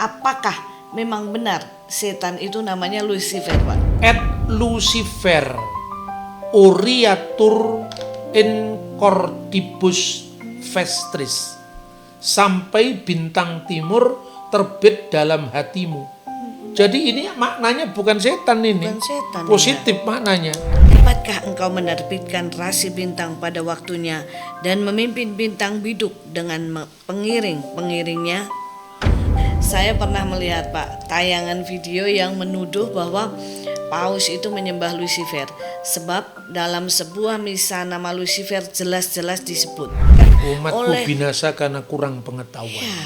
apakah memang benar setan itu namanya Lucifer, Pak? Lucifer Oriatur in cordibus vestris, sampai bintang timur terbit dalam hatimu. Jadi ini maknanya bukan setan ini. Bukan setan, positif maknanya. Dapatkah engkau menerbitkan rasi bintang pada waktunya dan memimpin bintang biduk dengan pengiring-pengiringnya? Saya pernah melihat, Pak, tayangan video yang menuduh bahwa Paus itu menyembah Lucifer, sebab dalam sebuah misa nama Lucifer jelas-jelas disebut. Umatku binasa karena kurang pengetahuan. Ya.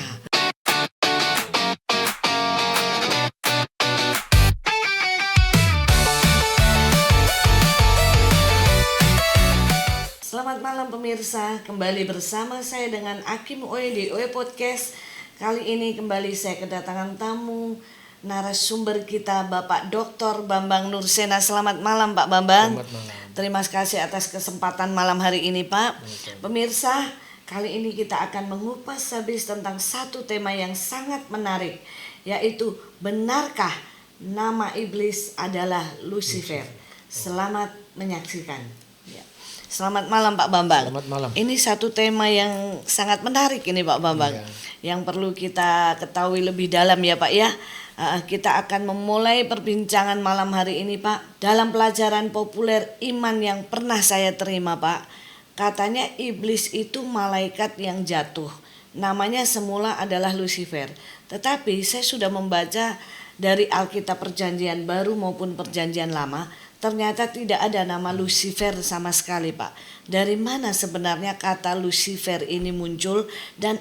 Selamat malam pemirsa, kembali bersama saya dengan Akim Oe di Oe Podcast. Kali ini kembali saya kedatangan tamu narasumber kita, Bapak Dr. Bambang Nursena. Selamat malam, Pak Bambang. Selamat malam. Terima kasih atas kesempatan malam hari ini, Pak. Pemirsa, kali ini kita akan mengupas habis tentang satu tema yang sangat menarik, yaitu benarkah nama iblis adalah Lucifer? Selamat menyaksikan. Selamat malam, Pak Bambang. Selamat malam. Ini satu tema yang sangat menarik ini, Pak Bambang. Yang perlu kita ketahui lebih dalam ya, Pak ya. Kita akan memulai perbincangan malam hari ini, Pak. Dalam pelajaran populer iman yang pernah saya terima, Pak, katanya iblis itu malaikat yang jatuh. Namanya semula adalah Lucifer. Tetapi saya sudah membaca dari Alkitab Perjanjian Baru maupun Perjanjian Lama, ternyata tidak ada nama Lucifer sama sekali, Pak. Dari mana sebenarnya kata Lucifer ini muncul dan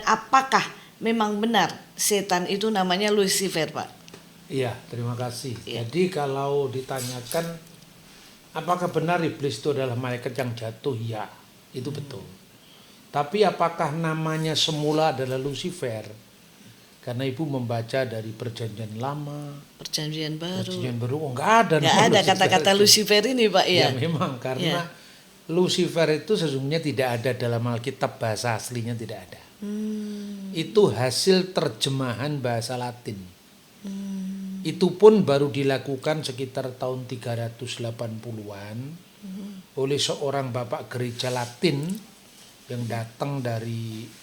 apakah memang benar setan itu namanya Lucifer, Pak? Iya, terima kasih. Jadi kalau ditanyakan apakah benar iblis itu adalah malaikat yang jatuh? Ya, itu betul. Tapi apakah namanya semula adalah Lucifer? Karena ibu membaca dari Perjanjian Lama, Perjanjian Baru, enggak ada kata-kata Lucifer ini, Pak ya. Ya memang karena Lucifer itu sesungguhnya tidak ada dalam Alkitab, bahasa aslinya tidak ada. Itu hasil terjemahan bahasa Latin. Itu pun baru dilakukan sekitar tahun 380-an oleh seorang bapak gereja Latin yang datang dari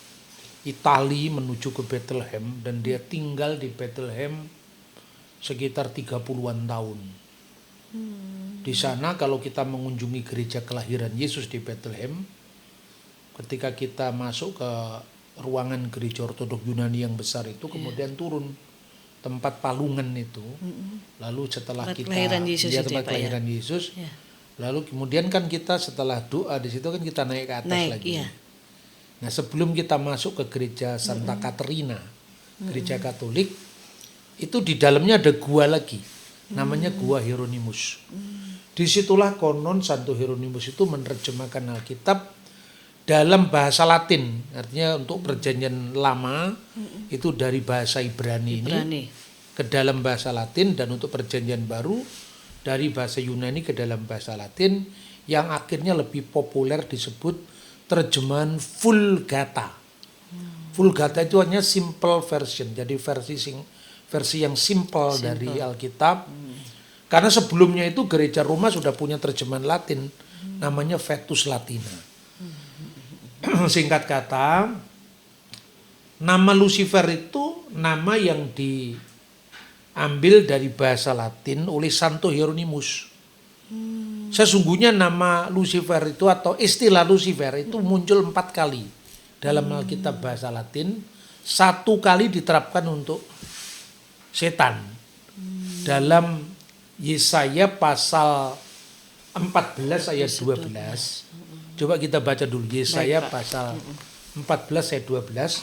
Itali menuju ke Bethlehem, dan dia tinggal di Bethlehem sekitar 30-an tahun. Di sana kalau kita mengunjungi gereja kelahiran Yesus di Bethlehem, ketika kita masuk ke ruangan gereja ortodok Yunani yang besar itu, kemudian turun tempat palungan itu, lalu setelah kita lihat tempat kelahiran Yesus, lalu kemudian kan kita setelah doa di situ kan kita naik ke atas lagi. Nah, sebelum kita masuk ke gereja Santa Katerina, gereja Katolik, itu di dalamnya ada gua lagi, namanya Gua Hieronymus. Disitulah konon Santo Hieronymus itu menerjemahkan Alkitab dalam bahasa Latin, artinya untuk Perjanjian Lama itu dari bahasa Ibrani ini ke dalam bahasa Latin, dan untuk Perjanjian Baru dari bahasa Yunani ke dalam bahasa Latin, yang akhirnya lebih populer disebut terjemahan Vulgata. Vulgata itu hanya simple version, jadi versi yang simple dari Alkitab. Karena sebelumnya itu gereja Roma sudah punya terjemahan Latin, namanya Vetus Latina. Singkat kata, nama Lucifer itu nama yang diambil dari bahasa Latin oleh Santo Hieronymus. Sesungguhnya nama Lucifer itu atau istilah Lucifer itu muncul 4 kali dalam Alkitab bahasa Latin. 1 kali diterapkan untuk setan dalam Yesaya pasal 14 ayat 12. Coba kita baca dulu Yesaya pasal 14 ayat 12.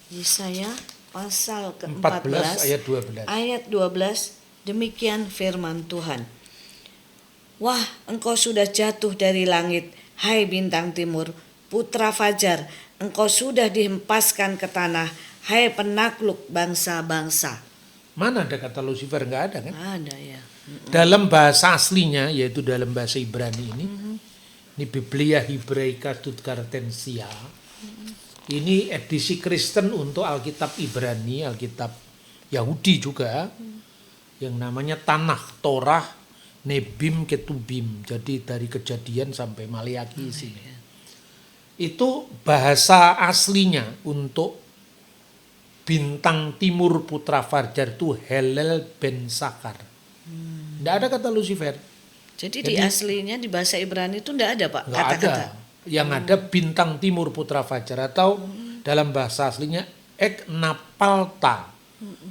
Yesaya pasal ke-14 ayat 12. Demikian firman Tuhan. Wah, engkau sudah jatuh dari langit, hai bintang timur, putra fajar, engkau sudah dihempaskan ke tanah, hai penakluk bangsa-bangsa. Mana ada kata Lucifer? Enggak ada kan? Ada ya. Dalam bahasa aslinya, yaitu dalam bahasa Ibrani ini Biblia Hebraica Stuttgartensia, Ini edisi Kristen untuk Alkitab Ibrani, Alkitab Yahudi juga, yang namanya Tanakh, Torah, Nebim, Ketubim. Jadi dari Kejadian sampai Maleakhi isinya. Itu bahasa aslinya untuk bintang timur putra Fajar itu Helel ben Sakar. Tidak ada kata Lucifer. Jadi di aslinya di bahasa Ibrani itu enggak ada Pak Nggak kata-kata. ada. Yang ada bintang timur putra Fajar, atau dalam bahasa aslinya Ek Napalta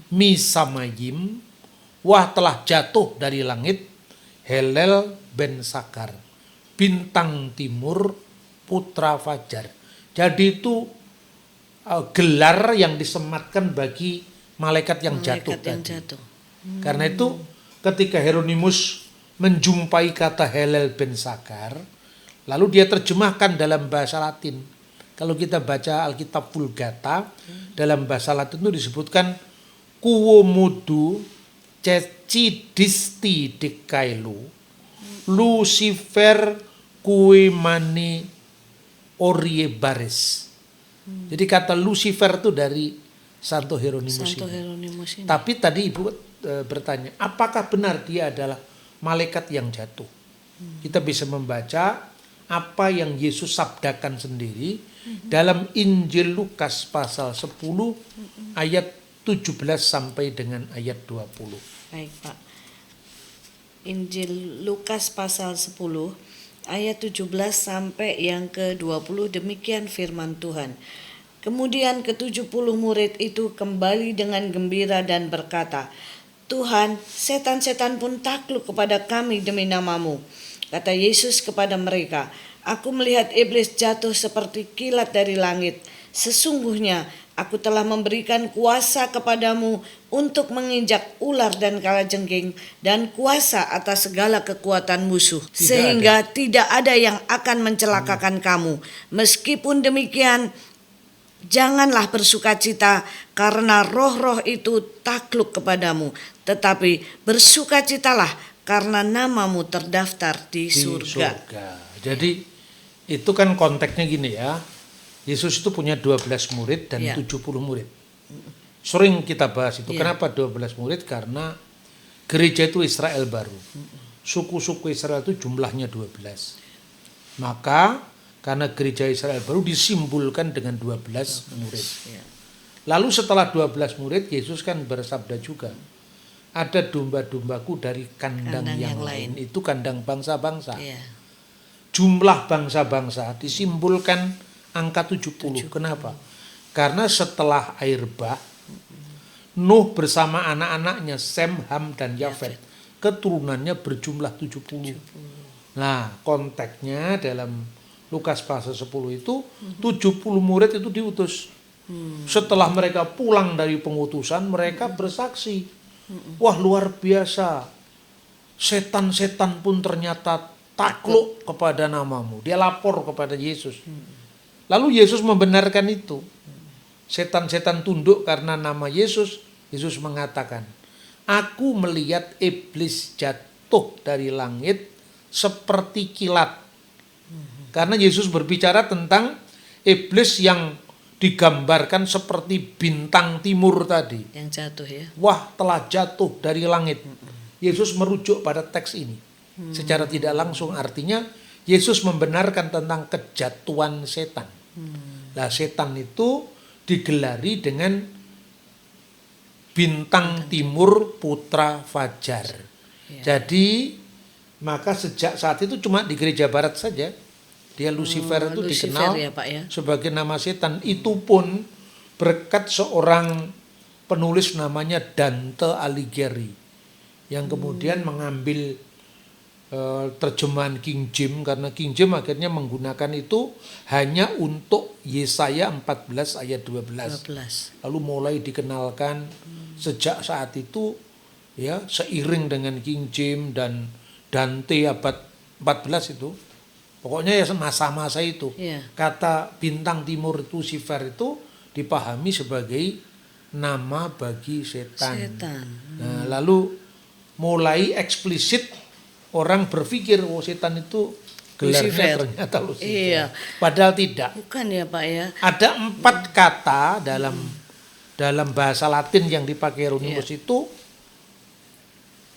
Misamayim, wah telah jatuh dari langit Helel ben Sakar, bintang timur putra Fajar. Jadi itu gelar yang disematkan bagi malaikat yang jatuh tadi. Karena itu ketika Hieronymus menjumpai kata Helel ben Sakar, lalu dia terjemahkan dalam bahasa Latin. Kalau kita baca Alkitab Vulgata, dalam bahasa Latin itu disebutkan Quomodo cecidisti dekailo Lucifer cui mani oriebares. Jadi kata Lucifer itu dari Santo Hieronymus ini. Tapi tadi Ibu bertanya, apakah benar dia adalah malaikat yang jatuh? Kita bisa membaca apa yang Yesus sabdakan sendiri dalam Injil Lukas pasal 10 ayat 17 sampai dengan ayat 20. Baik Pak. Injil Lukas pasal 10 ayat 17 sampai yang ke-20, demikian firman Tuhan. Kemudian ke-70 murid itu kembali dengan gembira dan berkata, Tuhan, setan-setan pun takluk kepada kami demi namamu. Kata Yesus kepada mereka, aku melihat iblis jatuh seperti kilat dari langit. Sesungguhnya aku telah memberikan kuasa kepadamu untuk menginjak ular dan kalajengking dan kuasa atas segala kekuatan musuh. Sehingga tidak ada yang akan mencelakakan kamu. Meskipun demikian, janganlah bersukacita karena roh-roh itu takluk kepadamu. Tetapi bersukacitalah karena namamu terdaftar di surga. Jadi itu kan konteksnya gini ya. Yesus itu punya 12 murid dan 70 murid. Sering kita bahas itu. Kenapa 12 murid? Karena gereja itu Israel baru. Suku-suku Israel itu jumlahnya 12. Maka karena gereja Israel baru disimbolkan dengan 12 murid. Lalu setelah 12 murid, Yesus kan bersabda juga, ada domba-dombaku dari kandang yang lain. Itu kandang bangsa-bangsa. Jumlah bangsa-bangsa disimbolkan angka 70. Kenapa? Karena setelah air bah, Nuh bersama anak-anaknya Sem, Ham, dan Yafet, keturunannya berjumlah 70. Nah, konteksnya dalam Lukas pasal 10 itu 70 murid itu diutus. Setelah mereka pulang dari pengutusan, mereka bersaksi. Wah, luar biasa. Setan-setan pun ternyata takluk kepada namamu. Dia lapor kepada Yesus. Lalu Yesus membenarkan itu. Setan-setan tunduk karena nama Yesus. Yesus mengatakan, aku melihat iblis jatuh dari langit seperti kilat. Karena Yesus berbicara tentang iblis yang digambarkan seperti bintang timur tadi. Yang jatuh ya. Wah, telah jatuh dari langit. Yesus merujuk pada teks ini. Secara tidak langsung artinya Yesus membenarkan tentang kejatuhan setan. Nah, setan itu digelari dengan bintang timur putra Fajar. Jadi maka sejak saat itu cuma di gereja barat saja dia Lucifer itu dikenal ya, Pak, ya? sebagai nama setan. Itu pun berkat seorang penulis namanya Dante Alighieri yang kemudian mengambil terjemahan King James, karena King James akhirnya menggunakan itu hanya untuk Yesaya 14 ayat 12. Lalu mulai dikenalkan sejak saat itu ya, seiring dengan King James dan Dante abad 14 itu. Pokoknya ya masa-masa itu. Kata bintang timur itu Lucifer itu dipahami sebagai nama bagi setan. Nah, lalu mulai eksplisit orang berpikir, oh setan itu gelarnya Lucifer. ternyata Lucifer. Iya. Padahal tidak. Bukan ya Pak ya. Ada 4 kata dalam bahasa Latin yang dipakai Hieronymus itu,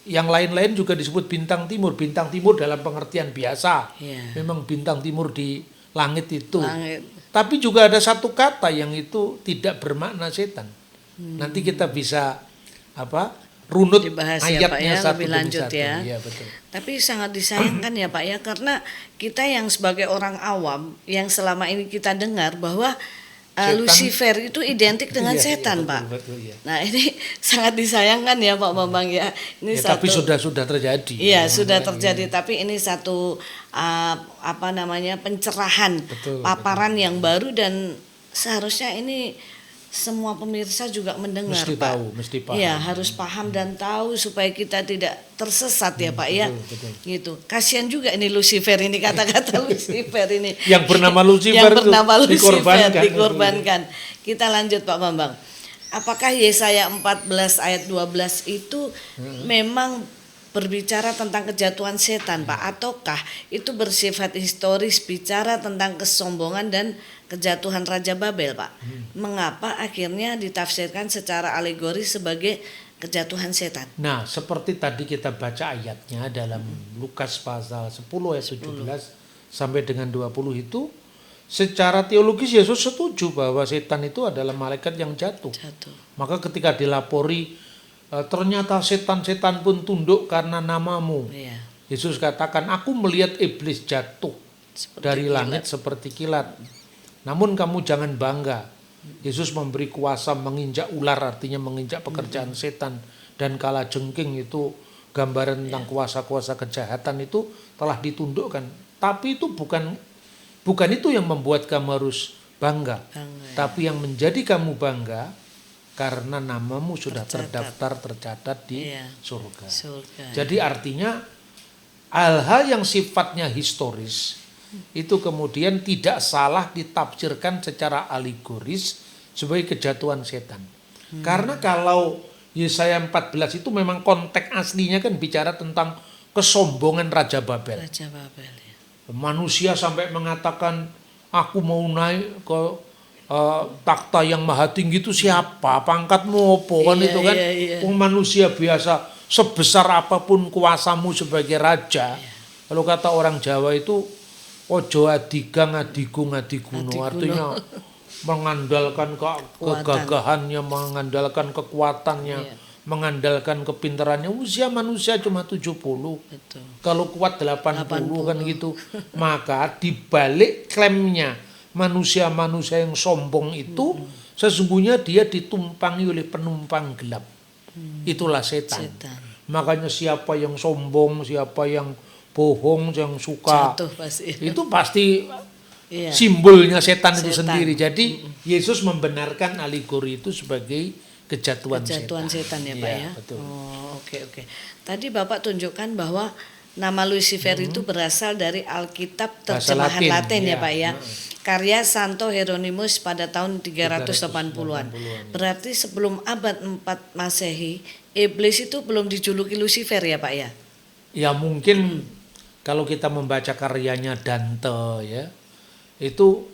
yang lain-lain juga disebut bintang timur. Bintang timur dalam pengertian biasa. Iya. Memang bintang timur di langit itu. Langit. Tapi juga ada satu kata yang itu tidak bermakna setan. Nanti kita bisa runut Dibahas ya, Pak, ayatnya ya, satu lebih demi lanjut satu. ya. Iya, betul. Tapi sangat disayangkan ya Pak ya, karena kita yang sebagai orang awam yang selama ini kita dengar bahwa Setan. Lucifer itu identik dengan Iya, setan iya, Pak. betul, iya. Nah ini sangat disayangkan ya Pak Bambang ya. Ini Ya, tapi sudah terjadi. Iya Ya, sudah ya, terjadi, ya. tapi ini satu pencerahan, Betul, paparan yang baru, dan seharusnya ini semua pemirsa juga mendengar Mesti Pak. tahu, mesti paham. Iya harus paham dan tahu supaya kita tidak tersesat ya Pak ya. betul. Gitu. Kasihan juga ini Lucifer ini, kata-kata Lucifer ini. Yang bernama Lucifer yang itu bernama Lucifer dikorbankan. dikorbankan. Kita lanjut Pak Bambang. Apakah Yesaya 14 ayat 12 itu memang berbicara tentang kejatuhan setan Pak, ataukah itu bersifat historis, bicara tentang kesombongan dan kejatuhan Raja Babel Pak? Mengapa akhirnya ditafsirkan secara alegori sebagai kejatuhan setan? Nah, seperti tadi kita baca ayatnya dalam Lukas pasal 10 ayat 17 sampai dengan 20 itu, secara teologis Yesus setuju bahwa setan itu adalah malaikat yang jatuh. Maka ketika dilapori ternyata setan-setan pun tunduk karena namamu. Iya. Yesus katakan, aku melihat iblis jatuh Seperti dari kilat. langit seperti kilat. Namun kamu jangan bangga. Yesus memberi kuasa menginjak ular, artinya menginjak pekerjaan setan. Dan kala jengking itu gambaran tentang kuasa-kuasa kejahatan itu telah ditundukkan. Tapi itu bukan itu yang membuat kamu harus bangga. Tapi yang menjadi kamu bangga karena namamu sudah tercatat di surga. Jadi artinya hal-hal yang sifatnya historis itu kemudian tidak salah ditafsirkan secara alegoris sebagai kejatuhan setan. Karena kalau Yesaya 14 itu memang konteks aslinya kan bicara tentang kesombongan Raja Babel. Raja Babel ya. Manusia sampai mengatakan, aku mau naik ke takhta yang maha tinggi itu siapa? Pangkatmu apa? Kan Iya, itu kan iya. manusia biasa, sebesar apapun kuasamu sebagai raja. Kalau kata orang Jawa itu ojo adigang adiguno, artinya mengandalkan kegagahannya, mengandalkan kekuatannya, mengandalkan kepintarannya. Usia manusia cuma 70. Betul. Kalau kuat 80 kan gitu. Maka dibalik klaimnya manusia-manusia yang sombong itu sesungguhnya dia ditumpangi oleh penumpang gelap. Itulah setan. Makanya siapa yang sombong, siapa yang bohong, yang suka jatuh pasti. Itu pasti simbolnya setan itu sendiri. Jadi Yesus membenarkan alegori itu sebagai kejatuhan setan ya Pak ya. Betul. Oh, oke. Tadi Bapak tunjukkan bahwa nama Lucifer itu berasal dari Alkitab terjemahan Latin ya Pak ya. Karya Santo Hieronymus pada tahun 380-an. Berarti sebelum abad 4 Masehi, iblis itu belum dijuluki Lucifer ya Pak ya? Ya mungkin kalau kita membaca karyanya Dante ya, itu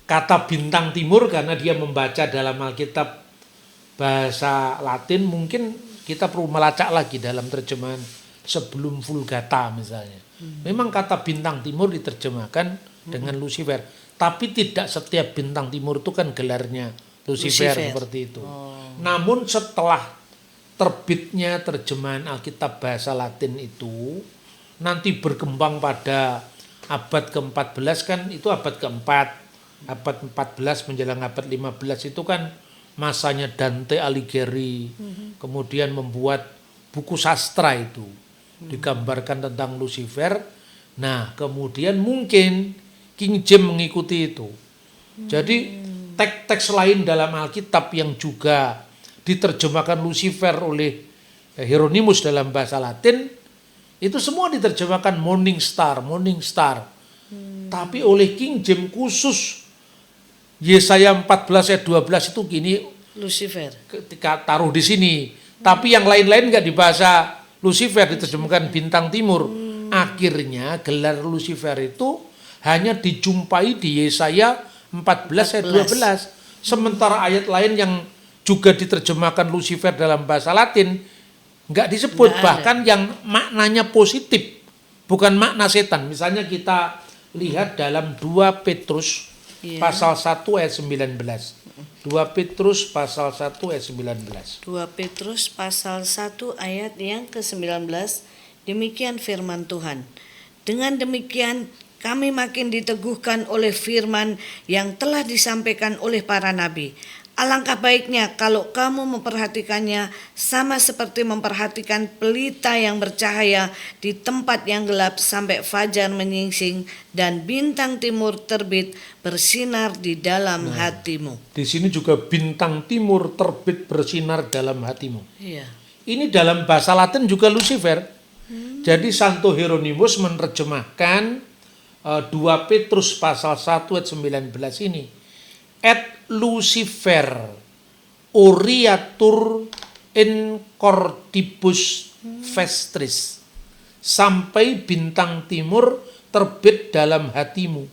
kata bintang timur karena dia membaca dalam Alkitab bahasa Latin, mungkin kita perlu melacak lagi dalam terjemahan sebelum Vulgata misalnya. Memang kata bintang timur diterjemahkan dengan Lucifer, tapi tidak setiap bintang timur itu kan gelarnya Lucifer. Seperti itu. Namun setelah terbitnya terjemahan Alkitab bahasa Latin itu nanti berkembang pada abad ke-14 kan, itu abad ke-4, abad 14 menjelang abad 15 itu kan masanya Dante Alighieri, kemudian membuat buku sastra itu digambarkan tentang Lucifer. Nah kemudian mungkin King James mengikuti itu. Jadi teks-teks lain dalam Alkitab yang juga diterjemahkan Lucifer oleh Hieronymus dalam bahasa Latin, itu semua diterjemahkan Morning Star. Tapi oleh King James khusus Yesaya 14 ayat 12 itu gini Lucifer. Ketika taruh di sini. Tapi yang lain-lain enggak dibahasa Lucifer, diterjemahkan bintang timur. Akhirnya gelar Lucifer itu hanya dijumpai di Yesaya 14 ayat 12. Sementara ayat lain yang juga diterjemahkan Lucifer dalam bahasa Latin nggak disebut, bahkan yang maknanya positif, bukan makna setan. Misalnya kita lihat dalam 2 Petrus pasal 1 ayat 19. 2 Petrus pasal 1 ayat 19. 2 Petrus pasal 1 ayat yang ke-19, demikian firman Tuhan. Dengan demikian kami makin diteguhkan oleh firman yang telah disampaikan oleh para nabi. Alangkah baiknya kalau kamu memperhatikannya sama seperti memperhatikan pelita yang bercahaya di tempat yang gelap sampai fajar menyingsing dan bintang timur terbit bersinar di dalam hatimu. Di sini juga bintang timur terbit bersinar dalam hatimu. Iya. Ini dalam bahasa Latin juga Lucifer. Jadi Santo Hieronymus menerjemahkan 2 Petrus pasal 1 ayat 19 ini. Et Lucifer oriatur in cordibus vestris. Sampai bintang timur terbit dalam hatimu.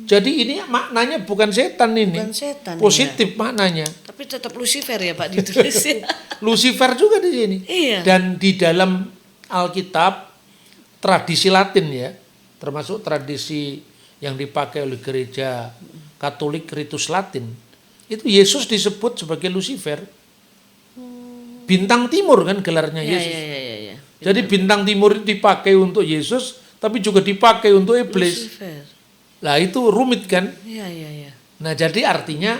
Jadi ini maknanya bukan setan ini. Bukan setan, positif maknanya. Tapi tetap Lucifer ya Pak ditulis. Lucifer juga di sini. Iya. Dan di dalam Alkitab tradisi Latin ya, termasuk tradisi yang dipakai oleh gereja Katolik ritus Latin, itu Yesus disebut sebagai Lucifer. Bintang timur kan gelarnya Yesus. Ya. Jadi bintang timur itu dipakai untuk Yesus, tapi juga dipakai untuk iblis. Lucifer. Lah itu rumit kan? Iya. Nah jadi artinya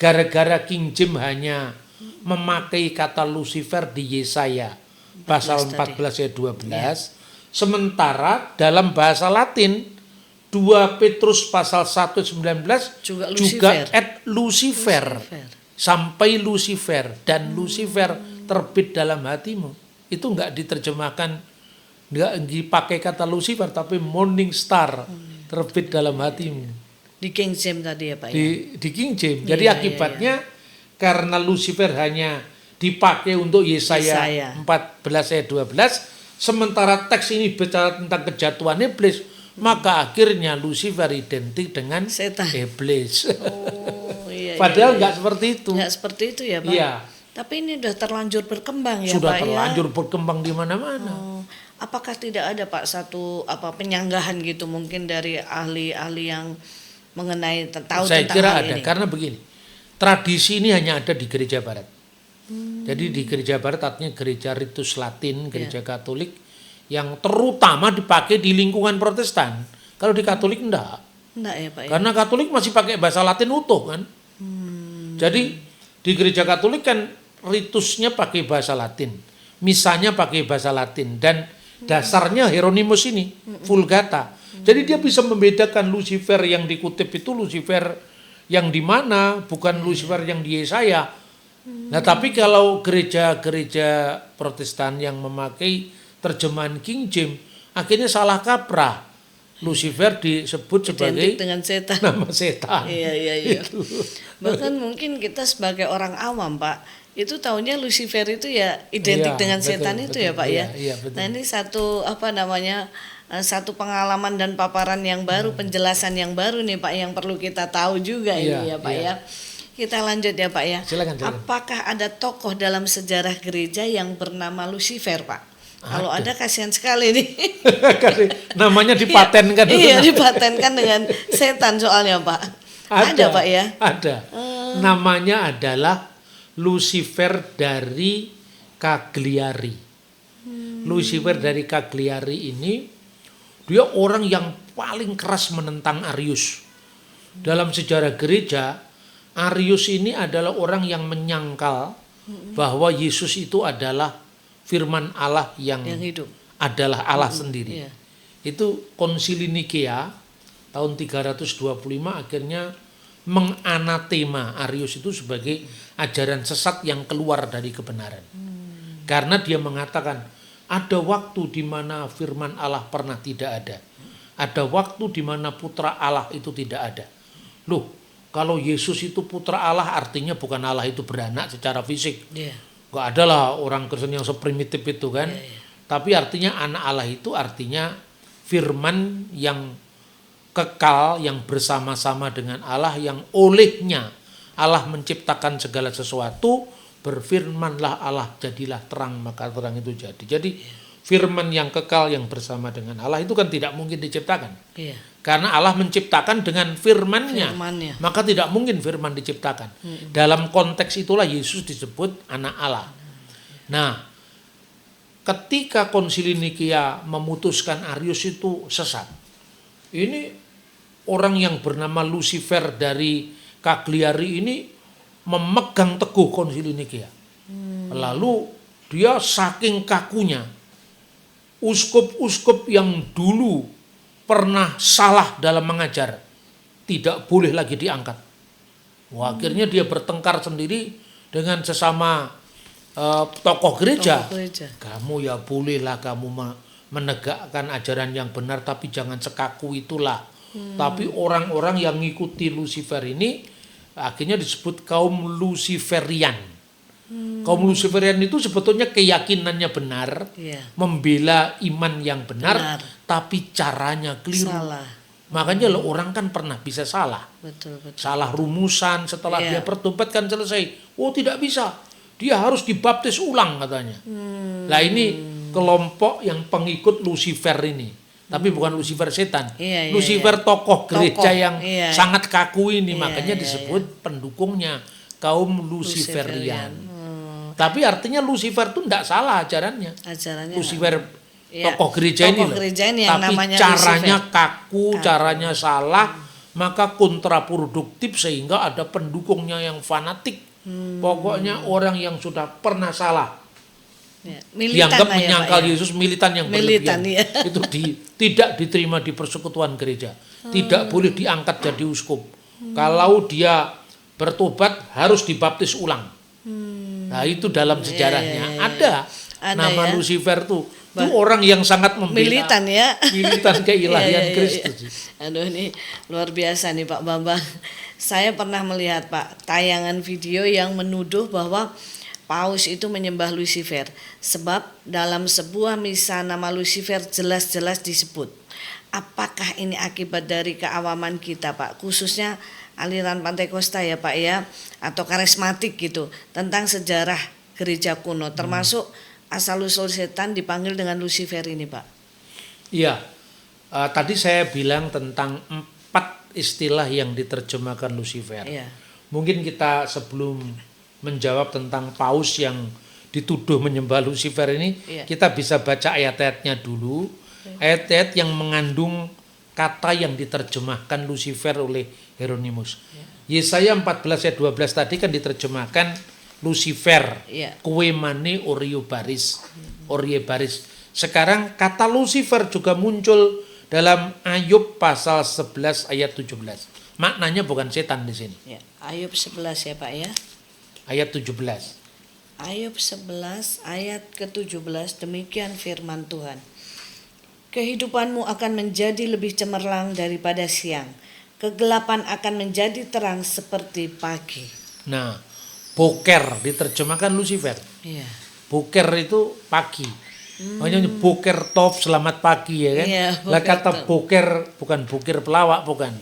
gara-gara King James hanya memakai kata Lucifer di Yesaya pasal 14 ayat 12, sementara dalam bahasa Latin 2 Petrus pasal 1 19 juga et Lucifer. Sampai Lucifer dan Lucifer terbit dalam hatimu. Itu enggak diterjemahkan, enggak dipakai kata Lucifer, tapi morning star terbit dalam hatimu. Di King James tadi ya Pak ya? Di King James. Jadi akibatnya karena Lucifer hanya dipakai untuk Yesaya 14 ayat 12, sementara teks ini bicara tentang kejatuhan iblis, maka akhirnya Lucifer identik dengan setan, iblis. Iya. Padahal enggak seperti itu. Enggak seperti itu ya Pak. Iya. Tapi ini sudah terlanjur berkembang ya Sudah Pak. terlanjur berkembang di mana-mana. Apakah tidak ada Pak satu penyanggahan gitu mungkin dari ahli-ahli yang mengenai tahu Saya tentang kira hal ada, ini? karena begini. Tradisi ini hanya ada di gereja barat. Jadi di gereja barat artinya gereja ritus Latin, gereja Katolik yang terutama dipakai di lingkungan Protestan. Kalau di Katolik enggak. Enggak ya Pak ya? Karena Katolik masih pakai bahasa Latin utuh kan. Jadi di gereja Katolik kan ritusnya pakai bahasa Latin. Misanya pakai bahasa Latin dan dasarnya Hieronymus ini Vulgata. Jadi dia bisa membedakan Lucifer yang dikutip itu Lucifer yang di mana, bukan Lucifer yang di Yesaya. Nah, tapi kalau gereja-gereja Protestan yang memakai terjemahan King James, akhirnya salah kaprah. Lucifer disebut sebagai identik dengan setan. Nama setan. Iya. Bahkan mungkin kita sebagai orang awam Pak, itu taunya Lucifer itu ya identik dengan setan itu ya Pak ya. Iya, betul. Nah ini satu pengalaman dan paparan yang baru, penjelasan yang baru nih Pak yang perlu kita tahu juga ini ya Pak ya. Kita lanjut ya Pak ya. Silakan. Apakah ada tokoh dalam sejarah gereja yang bernama Lucifer Pak? Kalau ada kasihan sekali nih. Namanya dipatenkan. Iya, dipatenkan dengan setan soalnya Pak. Ada Pak ya? Ada. Namanya adalah Lucifer dari Cagliari. Lucifer dari Cagliari ini dia orang yang paling keras menentang Arius. Dalam sejarah gereja, Arius ini adalah orang yang menyangkal bahwa Yesus itu adalah firman Allah yang hidup, adalah Allah sendiri. Iya. Itu Konsili Nikea tahun 325 akhirnya menganatema Arius itu sebagai ajaran sesat yang keluar dari kebenaran. Karena dia mengatakan ada waktu di mana firman Allah pernah tidak ada. Ada waktu di mana putra Allah itu tidak ada. Loh, kalau Yesus itu putra Allah artinya bukan Allah itu beranak secara fisik. Gak ada lah orang Kristen yang seprimitif itu kan. Tapi artinya anak Allah itu artinya firman yang kekal, yang bersama-sama dengan Allah, yang olehnya Allah menciptakan segala sesuatu. Berfirmanlah Allah, jadilah terang, maka terang itu jadi. Jadi firman yang kekal yang bersama dengan Allah itu kan tidak mungkin diciptakan. Iya. Karena Allah menciptakan dengan firman-Nya. Firman-Nya. Maka tidak mungkin firman diciptakan. Dalam konteks itulah Yesus disebut anak Allah. Nah, ketika Konsili Nikea memutuskan Arius itu sesat. Ini orang yang bernama Lucifer dari Cagliari ini memegang teguh Konsili Nikea. Lalu dia saking kakunya, uskup-uskup yang dulu pernah salah dalam mengajar tidak boleh lagi diangkat. Wah, akhirnya dia bertengkar sendiri dengan sesama tokoh gereja. Kamu ya bolehlah kamu menegakkan ajaran yang benar, tapi jangan sekaku itulah. Tapi orang-orang yang ngikuti Lucifer ini akhirnya disebut kaum Luciferian. Kaum Luciferian itu sebetulnya keyakinannya benar, membela iman yang benar, tapi caranya keliru. Salah. Makanya lo orang kan pernah bisa salah. Betul. Salah rumusan setelah dia bertobat kan selesai. Oh tidak bisa, dia harus dibaptis ulang katanya. Nah ini kelompok yang pengikut Lucifer ini. Tapi bukan Lucifer setan. Lucifer tokoh gereja yang sangat kaku ini. Makanya disebut pendukungnya kaum Luciferian. Tapi artinya Lucifer itu tidak salah ajarannya. Lucifer tokoh gereja ini loh. Tapi caranya Lucifer kaku, caranya salah, maka kontraproduktif sehingga ada pendukungnya yang fanatik. Pokoknya orang yang sudah pernah salah. Dianggap menyangkal Yesus, militan yang berlebihan. Itu tidak diterima di persekutuan gereja. Tidak boleh diangkat jadi uskup. Kalau dia bertobat harus dibaptis ulang. Nah itu dalam sejarahnya ada nama Lucifer tuh. Itu orang yang sangat membela militan keilahian Kristus. Aduh ini luar biasa nih Pak Bambang. Saya pernah melihat Pak tayangan video yang menuduh bahwa Paus itu menyembah Lucifer, sebab dalam sebuah misa nama Lucifer jelas-jelas disebut. Apakah ini akibat dari keawaman kita Pak, khususnya aliran Pantekosta ya Pak ya, atau karismatik gitu, tentang sejarah gereja kuno, termasuk asal-usul setan dipanggil dengan Lucifer ini Pak? Iya, tadi saya bilang tentang 4 istilah yang diterjemahkan Lucifer. Mungkin kita sebelum menjawab tentang Paus yang dituduh menyembah Lucifer ini, kita bisa baca ayat-ayatnya dulu. Ayat-ayat yang mengandung kata yang diterjemahkan Lucifer oleh Hieronymus. Yesaya 14 ayat 12 tadi kan diterjemahkan Lucifer, kue mane orie baris. Sekarang kata Lucifer juga muncul dalam Ayub pasal 11 ayat 17. Maknanya bukan setan di sini. Ayub 11 ya Pak ya. Ayat 17. Ayub 11 ayat ke-17, demikian firman Tuhan. Kehidupanmu akan menjadi lebih cemerlang daripada siang. Kegelapan akan menjadi terang seperti pagi. Nah, boker diterjemahkan Lucifer. Boker itu pagi. Makanya boker top, selamat pagi ya kan. Lah kata boker bukan boker pelawak bukan.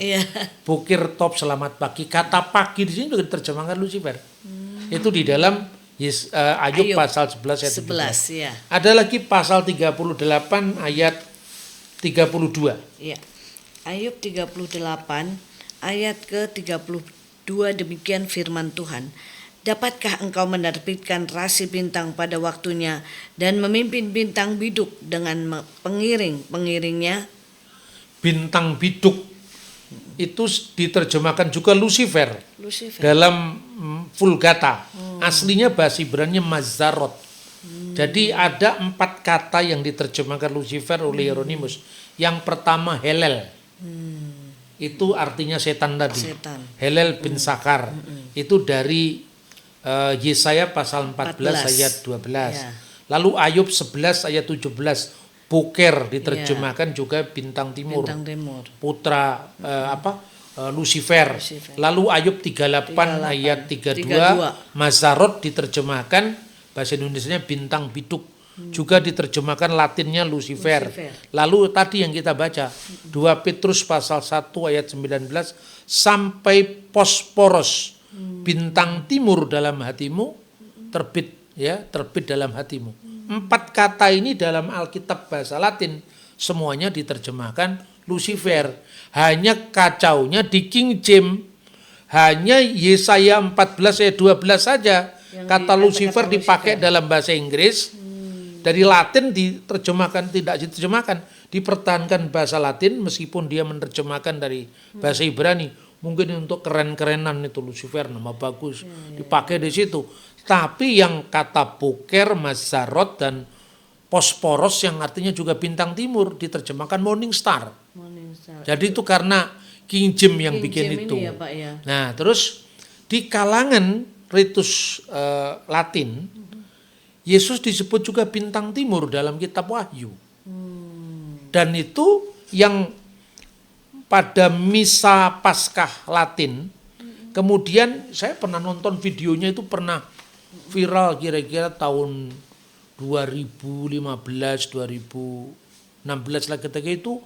Boker top, selamat pagi. Kata pagi di sini juga diterjemahkan Lucifer. Itu di dalam Ayub pasal 11 ayat 11. Ada lagi pasal 38 ayat 32. Ayub 38 ayat ke-32, demikian firman Tuhan. Dapatkah engkau menerbitkan rasi bintang pada waktunya dan memimpin bintang biduk dengan pengiring-pengiringnya? Bintang biduk itu diterjemahkan juga Lucifer. Dalam Vulgata. Aslinya bahasa Ibrani Mazarot. Jadi ada 4 kata yang diterjemahkan Lucifer oleh Hieronymus. Yang pertama Helel. Itu artinya setan tadi. Helel bin Sakar. Itu dari Yesaya pasal 14 ayat 12. Lalu Ayub 11 ayat 17. Boker diterjemahkan juga bintang timur. Putra Lucifer. Lalu Ayub 38 ayat 32. Mazarot diterjemahkan bahasa Indonesianya bintang biduk. juga diterjemahkan Latinnya Lucifer. Lucifer. Lalu tadi yang kita baca 2 Petrus pasal 1 ayat 19 sampai Posporos, bintang timur dalam hatimu terbit dalam hatimu. 4 kata ini dalam Alkitab bahasa Latin semuanya diterjemahkan Lucifer. Hanya kacaunya di King James hanya Yesaya 14 ayat 12 saja kata Lucifer dipakai dalam bahasa Inggris. Dari Latin tidak diterjemahkan, dipertahankan bahasa Latin meskipun dia menerjemahkan dari bahasa Ibrani. Mungkin untuk keren-kerenan itu Lucifer, nama bagus, dipakai di situ. Tapi yang kata Boker, Mazarot dan Posporos yang artinya juga bintang timur diterjemahkan Morning Star. Jadi itu karena King James yang bikin itu. Ya, Pak, ya. Nah, terus di kalangan ritus Latin, Yesus disebut juga bintang timur dalam kitab Wahyu. Dan itu yang pada misa Paskah Latin, kemudian saya pernah nonton videonya itu pernah viral kira-kira tahun 2015, 2016 lah ketika itu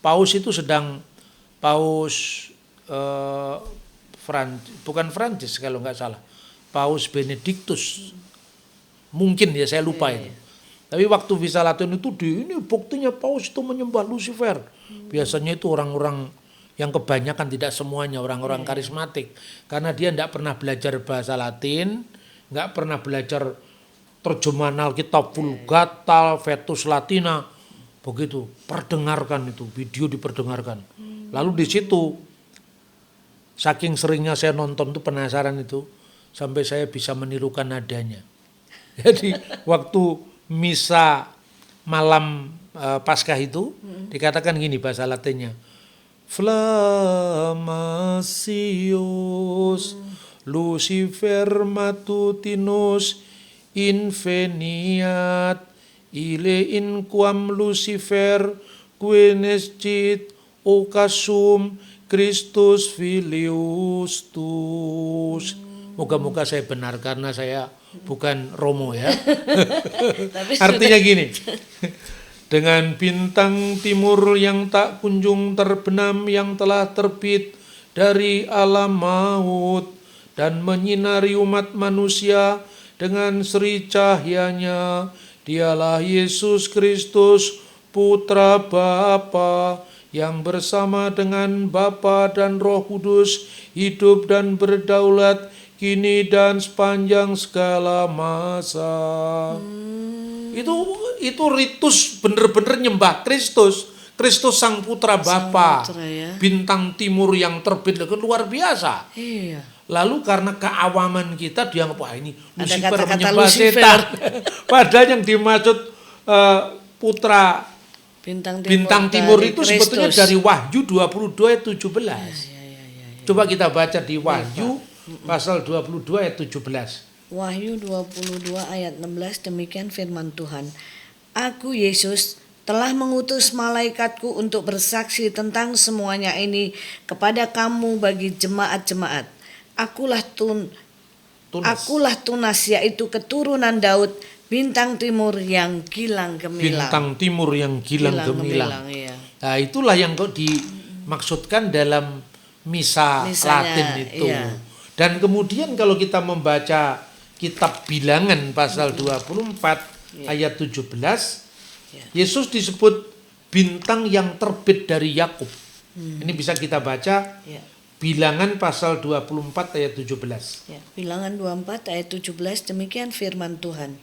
Paus itu sedang bukan Prancis kalau nggak salah, Paus Benediktus, mungkin ya saya lupa itu. Tapi waktu misa Latin itu ini buktinya Paus itu menyembah Lucifer. Biasanya itu orang-orang yang kebanyakan, tidak semuanya, orang-orang karismatik, karena dia tidak pernah belajar bahasa Latin, nggak pernah belajar terjemahan Alkitab Vulgata, Vetus Latina, begitu. Perdengarkan itu video, diperdengarkan. Lalu di situ saking seringnya saya nonton tuh penasaran itu sampai saya bisa menirukan nadanya. Jadi waktu misa malam Paskah itu dikatakan gini bahasa Latinnya, Flamatius Lucifer matutinus inveniat ile inquam Lucifer quenescit ocasum Christus filius tuus. Moga-moga saya benar karena saya bukan Romo ya. Artinya gini, dengan bintang timur yang tak kunjung terbenam yang telah terbit dari alam maut dan menyinari umat manusia dengan seri cahyanya, dialah Yesus Kristus, Putra Bapa, yang bersama dengan Bapa dan Roh Kudus hidup dan berdaulat kini dan sepanjang segala masa. Itu ritus bener-bener nyembah Kristus. Kristus Sang Putra Bapa, bintang timur yang terbit, luar biasa. Iya. Lalu karena keawaman kita dianggap wah ini Lucifer menyembah setan. Padahal yang dimaksud putra bintang timur itu sebetulnya dari Wahyu 22 ayat 17. Coba kita baca di Wahyu pasal 22 ayat 17. Wahyu 22 ayat 16, demikian firman Tuhan. Aku Yesus telah mengutus malaikatku untuk bersaksi tentang semuanya ini kepada kamu bagi jemaat-jemaat. Akulah Tunas, yaitu keturunan Daud, bintang timur yang gilang gemilang. Bintang timur yang gilang gemilang. Iya. Nah, itulah yang kok dimaksudkan dalam misa Latin itu. Iya. Dan kemudian kalau kita membaca kitab Bilangan pasal 24 ayat 17, Yesus disebut bintang yang terbit dari Yakub. Ini bisa kita baca Bilangan pasal 24 ayat 17. Bilangan 24 ayat 17, demikian firman Tuhan.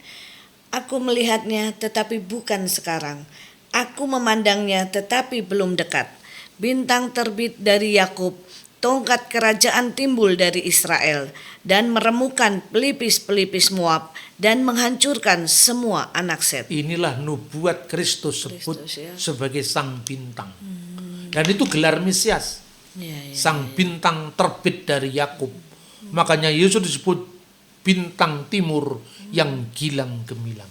Aku melihatnya tetapi bukan sekarang. Aku memandangnya tetapi belum dekat. Bintang terbit dari Yakub, tongkat kerajaan timbul dari Israel, dan meremukan pelipis-pelipis Moab, dan menghancurkan semua anak Set. Inilah nubuat Kristus sebut sebagai sang bintang. Dan itu gelar Mesias. Sang bintang terbit dari Yakub. Makanya Yesus disebut bintang timur yang gilang gemilang.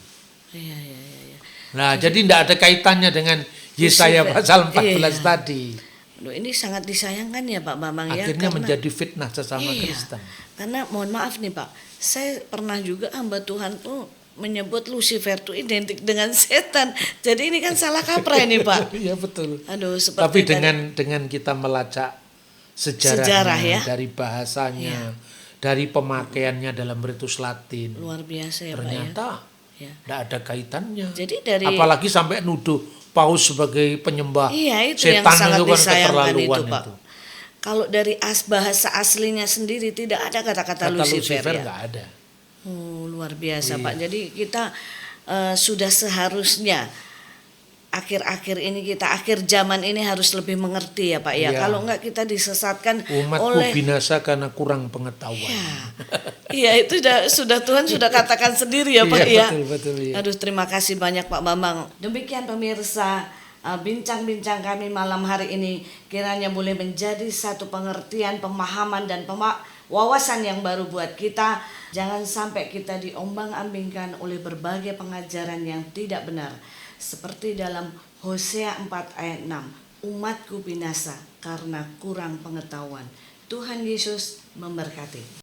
Nah, jadi tidak ada kaitannya dengan Yesaya pasal 14 tadi. Loh, ini sangat disayangkan ya Pak Bambang. Akhirnya menjadi fitnah sesama Kristen. Karena mohon maaf nih Pak, saya pernah juga hamba Tuhan tuh menyebut Lucifer itu identik dengan setan. Jadi ini kan salah kaprah ini Pak. Iya betul. Aduh, Tapi seperti dengan kita melacak sejarahnya, Sejarah, ya. dari bahasanya, dari pemakaiannya dalam ritus Latin, luar biasa ya Pak ya. ternyata Ya. tidak ada kaitannya. Jadi dari Apalagi sampai nuduh Paus sebagai penyembah Iya, itu yang setan, sangat itu kan disayangkan keterlaluan itu Pak. Kalau dari bahasa aslinya sendiri tidak ada kata-kata Kata Lucifer, Lucifer ya. nggak ada. Oh, luar biasa Iya. Pak. Jadi kita sudah seharusnya akhir-akhir ini akhir zaman ini harus lebih mengerti ya Pak ya. Iya. Kalau enggak kita disesatkan Umatku oleh binasa karena kurang pengetahuan. ya. Iya, itu sudah Tuhan sudah katakan sendiri ya Pak Iya, ya. betul, iya. Aduh, terima kasih banyak Pak Bambang. Demikian pemirsa, bincang-bincang kami malam hari ini kiranya boleh menjadi satu pengertian, pemahaman dan wawasan yang baru buat kita. Jangan sampai kita diombang-ambingkan oleh berbagai pengajaran yang tidak benar. Seperti dalam Hosea 4 ayat 6, umatku binasa karena kurang pengetahuan. Tuhan Yesus memberkati.